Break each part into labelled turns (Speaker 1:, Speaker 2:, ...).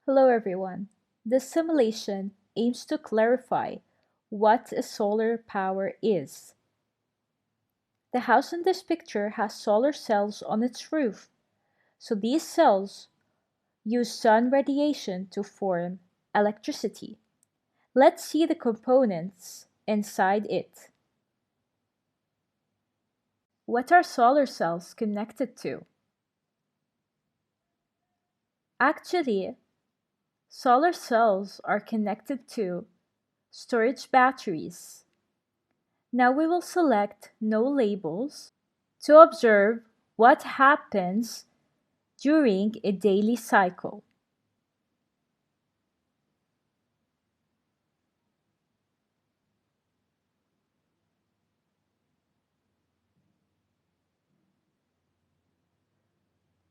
Speaker 1: Hello everyone. This simulation aims to clarify what a solar power is. The house in this picture has solar cells on its roof, so these cells use sun radiation to form electricity. Let's see the components inside it. What are solar cells connected to? Actually, solar cells are connected to storage batteries. Now we will select No Labels to observe what happens during a daily cycle.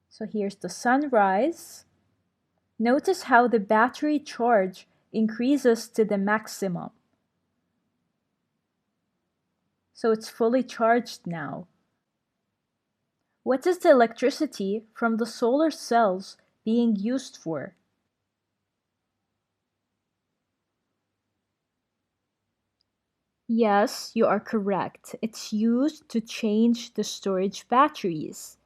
Speaker 1: So here's the sunrise. Notice how the battery charge increases to the maximum. So it's fully charged now. What is the electricity from the solar cells being used for? Yes, you are correct. It's used to change the storage batteries.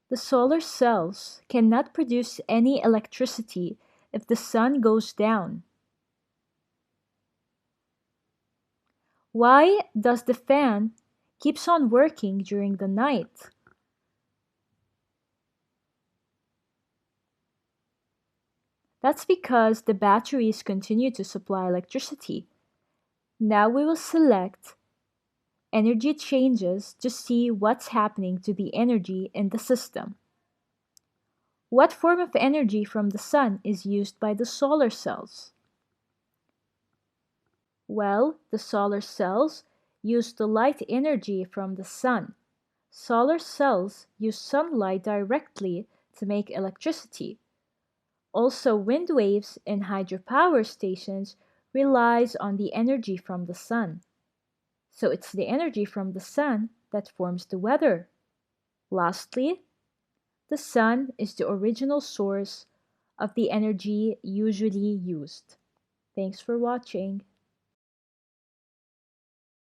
Speaker 1: The solar cells cannot produce any electricity if the sun goes down. Why does the fan keeps on working during the night? That's because the batteries continue to supply electricity. Now we will select Energy Changes to see what's happening to the energy in the system. What form of energy from the sun is used by the solar cells? Well, the solar cells use the light energy from the sun. Solar cells use sunlight directly to make electricity. Also, wind waves in hydropower stations relies on the energy from the sun. So it's the energy from the sun that forms the weather. Lastly, the sun is the original source of the energy usually used. Thanks for watching.